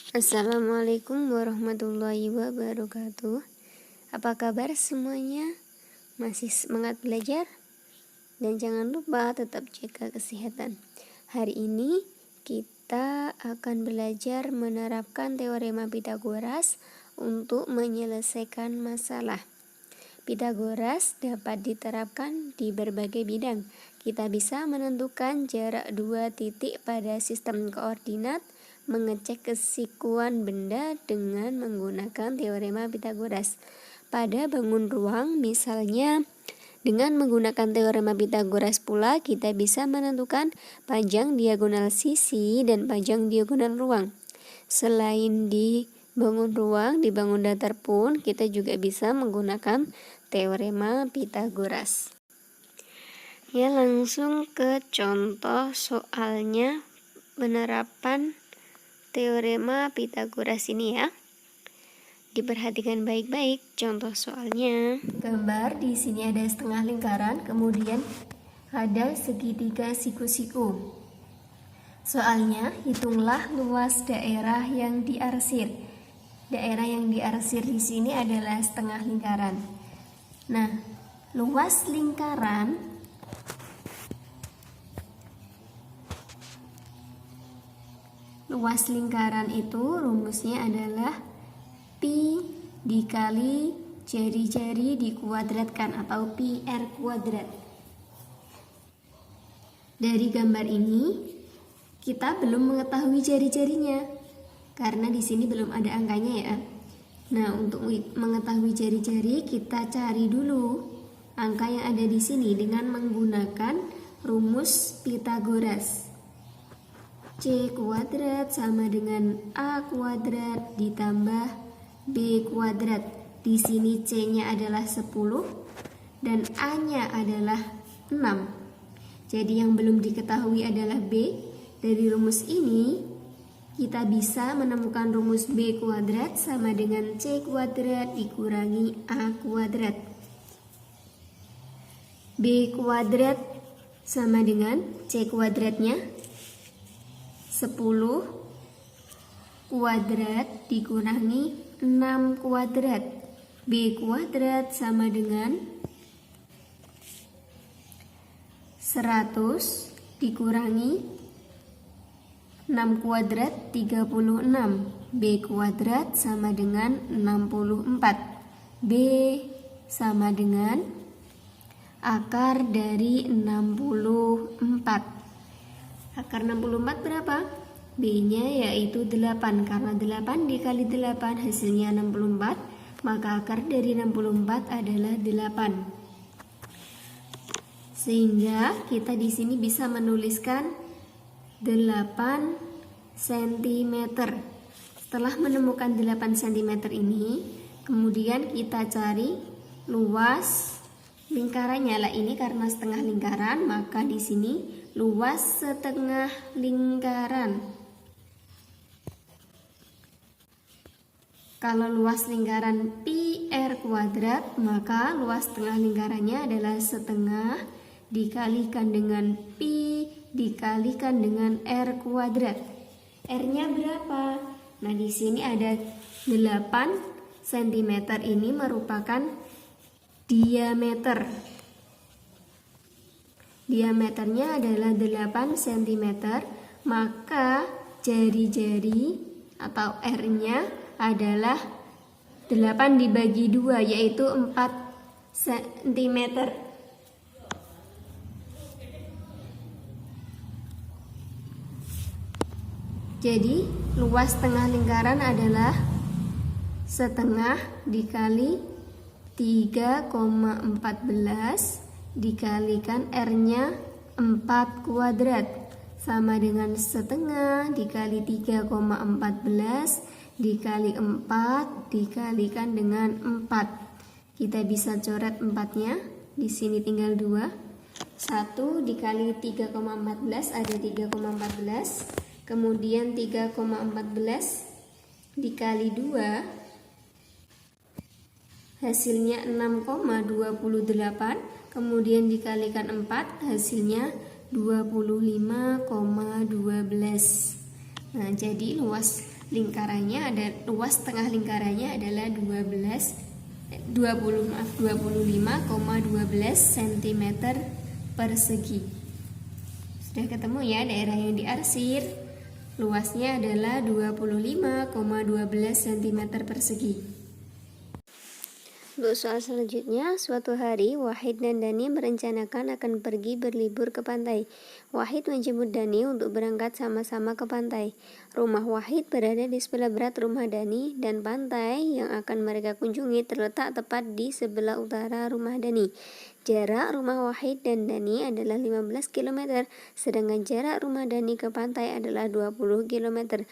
Assalamualaikum warahmatullahi wabarakatuh. Apa kabar semuanya? Masih semangat belajar? Dan jangan lupa tetap jaga kesehatan. Hari ini kita akan belajar menerapkan teorema Pythagoras untuk menyelesaikan masalah. Pythagoras dapat diterapkan di berbagai bidang. Kita bisa menentukan jarak dua titik pada sistem koordinat, mengecek kesikuan benda dengan menggunakan teorema Pythagoras. Pada bangun ruang, misalnya, dengan menggunakan teorema Pythagoras pula kita bisa menentukan panjang diagonal sisi dan panjang diagonal ruang. Selain di bangun ruang, di bangun datar pun kita juga bisa menggunakan teorema Pythagoras. Ya, langsung ke contoh soalnya penerapan teorema Pythagoras ini ya. Diperhatikan baik-baik contoh soalnya. Gambar di sini ada setengah lingkaran, kemudian ada segitiga siku-siku. Soalnya, hitunglah luas daerah yang diarsir. Daerah yang diarsir di sini adalah setengah lingkaran. Nah, luas lingkaran itu rumusnya adalah pi dikali jari-jari dikuadratkan atau pi r kuadrat. Dari gambar ini kita belum mengetahui jari-jarinya karena di sini belum ada angkanya ya. Nah, untuk mengetahui jari-jari kita cari dulu angka yang ada di sini dengan menggunakan rumus Pythagoras. C kuadrat sama dengan A kuadrat ditambah B kuadrat. Di sini C-nya adalah 10 dan A-nya adalah 6. Jadi yang belum diketahui adalah B. Dari rumus ini kita bisa menemukan rumus B kuadrat sama dengan C kuadrat dikurangi A kuadrat. B kuadrat sama dengan C kuadratnya 10 kuadrat dikurangi 6 kuadrat. B kuadrat sama dengan 100 dikurangi 6 kuadrat 36. B kuadrat sama dengan 64. B sama dengan akar dari 64. Akar 64 berapa? B-nya yaitu 8. Karena 8 dikali 8 hasilnya 64, maka akar dari 64 adalah 8. Sehingga kita di sini bisa menuliskan 8 cm. Setelah menemukan 8 cm ini, kemudian kita cari luas lingkarannya. Lah ini karena setengah lingkaran, maka di sini luas setengah lingkaran. Kalau luas lingkaran pi r kuadrat, maka luas setengah lingkarannya adalah setengah dikalikan dengan pi dikalikan dengan r kuadrat. R-nya berapa? Nah, di sini ada 8 cm ini merupakan diameter. Diameternya adalah 8 cm, maka jari-jari atau R-nya adalah 8 dibagi 2, yaitu 4 cm. Jadi, luas tengah lingkaran adalah setengah dikali 3,14 dikalikan R-nya 4 kuadrat sama dengan setengah dikali 3,14 dikali 4 dikalikan dengan 4. Kita bisa coret 4-nya. Di sini tinggal 2. 1 dikali 3,14 ada 3,14. Kemudian 3,14 dikali 2 hasilnya 6,28. Kemudian dikalikan 4 hasilnya 25,12. Nah, jadi luas lingkarannya ada luas tengah lingkarannya adalah 25,12 cm persegi. Sudah ketemu ya daerah yang diarsir. Luasnya adalah 25,12 cm persegi. Untuk soal selanjutnya, suatu hari Wahid dan Dani merencanakan akan pergi berlibur ke pantai. Wahid menjemput Dani untuk berangkat sama-sama ke pantai. Rumah Wahid berada di sebelah barat rumah Dani, dan pantai yang akan mereka kunjungi terletak tepat di sebelah utara rumah Dani. Jarak rumah Wahid dan Dani adalah 15 km, sedangkan jarak rumah Dani ke pantai adalah 20 km.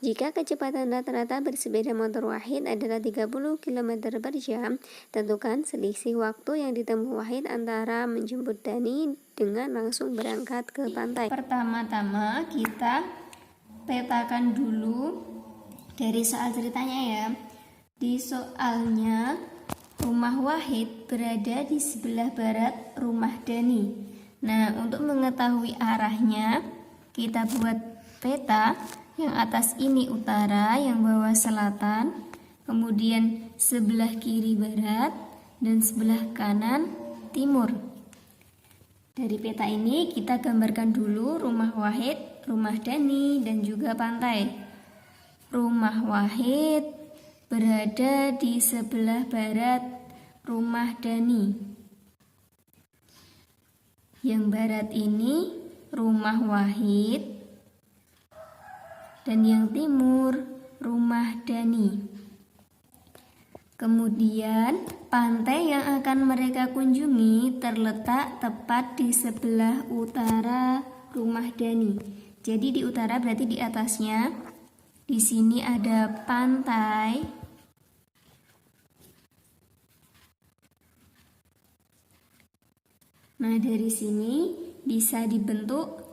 Jika kecepatan rata-rata bersepeda motor Wahid adalah 30 km per jam, tentukan selisih waktu yang ditempuh Wahid antara menjemput Dani dengan langsung berangkat ke pantai. Pertama-tama kita petakan dulu dari soal ceritanya ya. Di soalnya, rumah Wahid berada di sebelah barat rumah Dani. Nah, untuk mengetahui arahnya, kita buat peta. Yang atas ini utara, yang bawah selatan, kemudian sebelah kiri barat, dan sebelah kanan timur. Dari peta ini kita gambarkan dulu rumah Wahid, rumah Dani, dan juga pantai. Rumah Wahid berada di sebelah barat rumah Dani. Yang barat ini rumah Wahid, dan yang timur rumah Dani. Kemudian pantai yang akan mereka kunjungi terletak tepat di sebelah utara rumah Dani. Jadi di utara berarti di atasnya. Di sini ada pantai. Nah, dari sini bisa dibentuk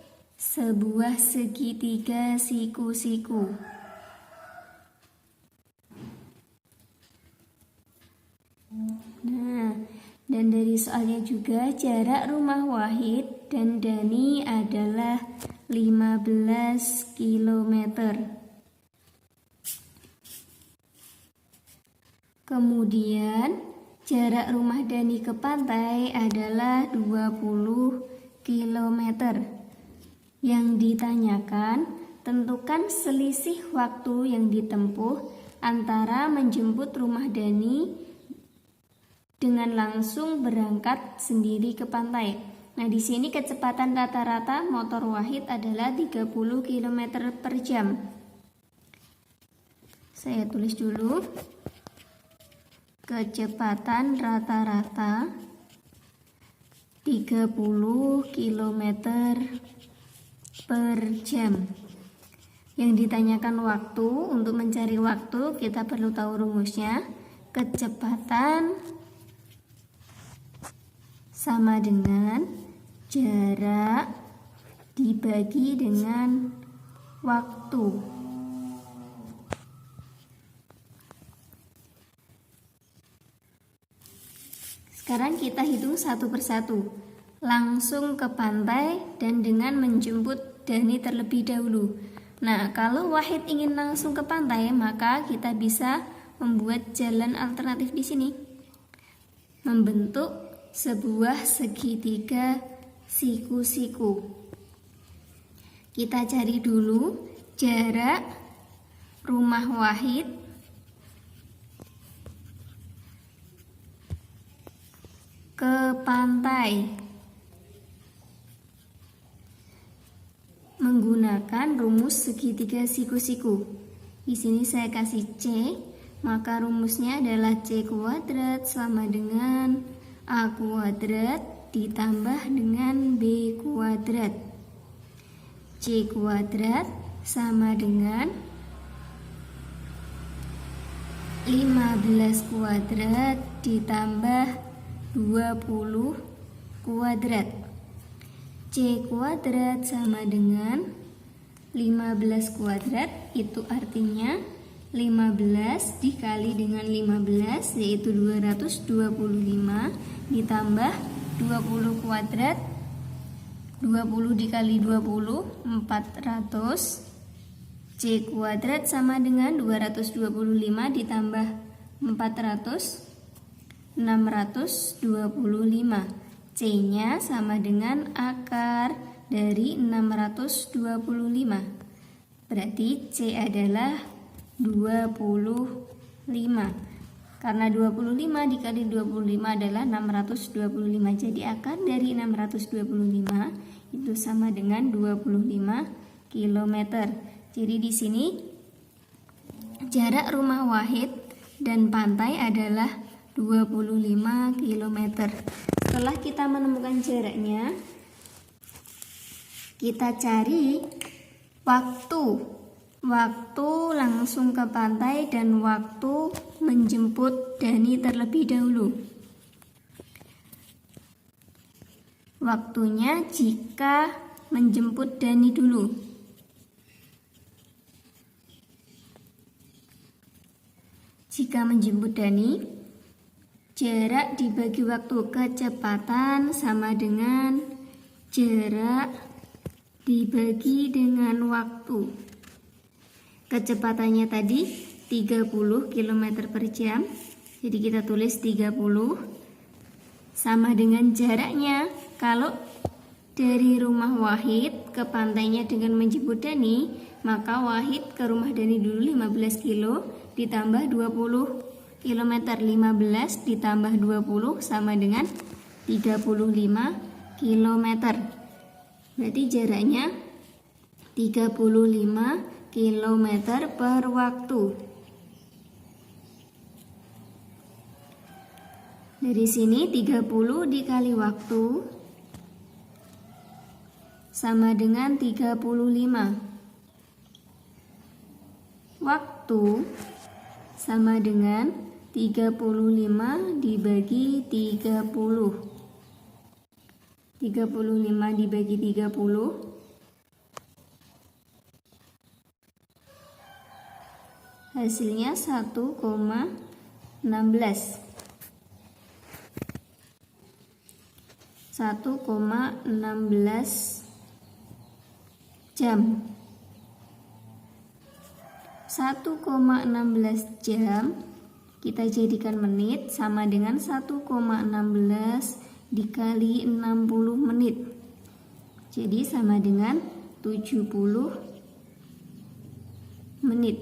sebuah segitiga siku-siku. Nah, dan dari soalnya juga jarak rumah Wahid dan Dani adalah 15 km. Kemudian jarak rumah Dani ke pantai adalah 20 km. Yang ditanyakan, tentukan selisih waktu yang ditempuh antara menjemput rumah Dani dengan langsung berangkat sendiri ke pantai. Nah, di sini kecepatan rata-rata motor Wahid adalah 30 km per jam. Saya tulis dulu. Kecepatan rata-rata 30 km per jam. Yang ditanyakan waktu, untuk mencari waktu kita perlu tahu rumusnya. Kecepatan sama dengan jarak dibagi dengan waktu. Sekarang kita hitung satu persatu. Langsung ke pantai dan dengan menjemput Dani terlebih dahulu. Nah, kalau Wahid ingin langsung ke pantai, maka kita bisa membuat jalan alternatif di sini. Membentuk sebuah segitiga siku-siku. Kita cari dulu jarak rumah Wahid ke pantai menggunakan rumus segitiga siku-siku. Di sini saya kasih C, maka rumusnya adalah C kuadrat sama dengan A kuadrat ditambah dengan B kuadrat. C kuadrat sama dengan 15 kuadrat ditambah 20 kuadrat. C kuadrat sama dengan 15 kuadrat, itu artinya 15 dikali dengan 15 yaitu 225 ditambah 20 kuadrat, 20 dikali 20 400 C kuadrat sama dengan 225 ditambah 400, 625. C-nya sama dengan akar dari 625. Berarti C adalah 25. Karena 25 dikali 25 adalah 625. Jadi akar dari 625 itu sama dengan 25 km. Jadi di sini jarak rumah Wahid dan pantai adalah 25 km. Setelah kita menemukan jaraknya, kita cari waktu langsung ke pantai dan waktu menjemput Dani terlebih dahulu. Waktunya jika menjemput Dani dulu. Jika menjemput Dani, jarak dibagi waktu kecepatan sama dengan jarak dibagi dengan waktu. Kecepatannya tadi 30 km per jam. Jadi kita tulis 30 sama dengan jaraknya. Kalau dari rumah Wahid ke pantainya dengan menjemput Dani, maka Wahid ke rumah Dani dulu 15 kilo ditambah 20 km. 15 ditambah 20 sama dengan 35 km. Berarti jaraknya 35 km per waktu. Dari sini 30 dikali waktu sama dengan 35. Waktu sama dengan 35 dibagi 30. 35 dibagi 30 hasilnya 1,16 jam. 1,16 jam kita jadikan menit sama dengan 1,16 dikali 60 menit. Jadi sama dengan 70 menit.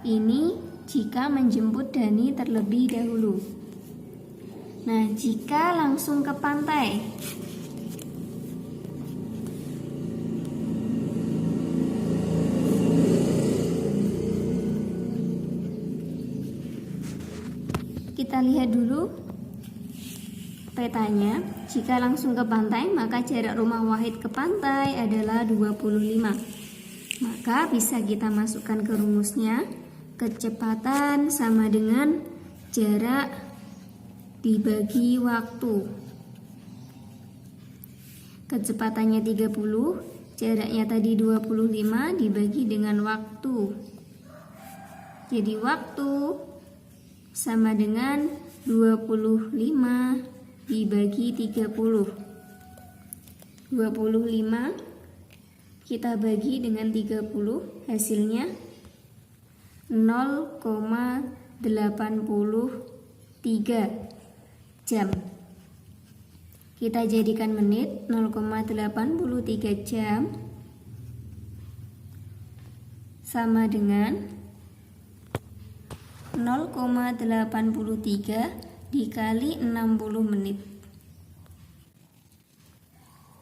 Ini jika menjemput Dani terlebih dahulu. Nah, jika langsung ke pantai, kita lihat dulu petanya. Jika langsung ke pantai, maka jarak rumah Wahid ke pantai adalah 25. Maka bisa kita masukkan ke rumusnya. Kecepatan sama dengan jarak dibagi waktu. Kecepatannya 30, jaraknya tadi 25 dibagi dengan waktu. Jadi waktu sama dengan 25 dibagi 30. 25 kita bagi dengan 30, hasilnya 0,83 jam. Kita jadikan menit. 0,83 jam sama dengan 0,83 dikali 60 menit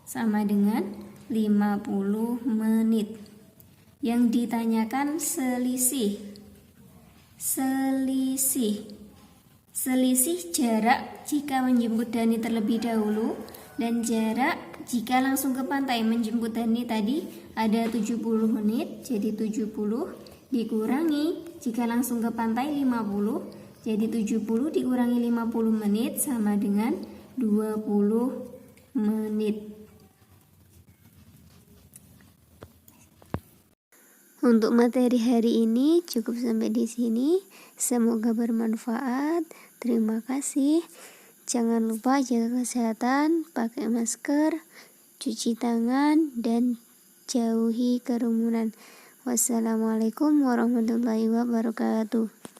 sama dengan 50 menit. Yang ditanyakan selisih jarak jika menjemput Dani terlebih dahulu dan jarak jika langsung ke pantai. Menjemput Dani tadi ada 70 menit, jadi 70 dikurangi jika langsung ke pantai 50, jadi 70 dikurangi 50 menit sama dengan 20 menit. Untuk materi hari ini cukup sampai di sini. Semoga bermanfaat. Terima kasih. Jangan lupa jaga kesehatan, pakai masker, cuci tangan, dan jauhi kerumunan. Wassalamualaikum warahmatullahi wabarakatuh.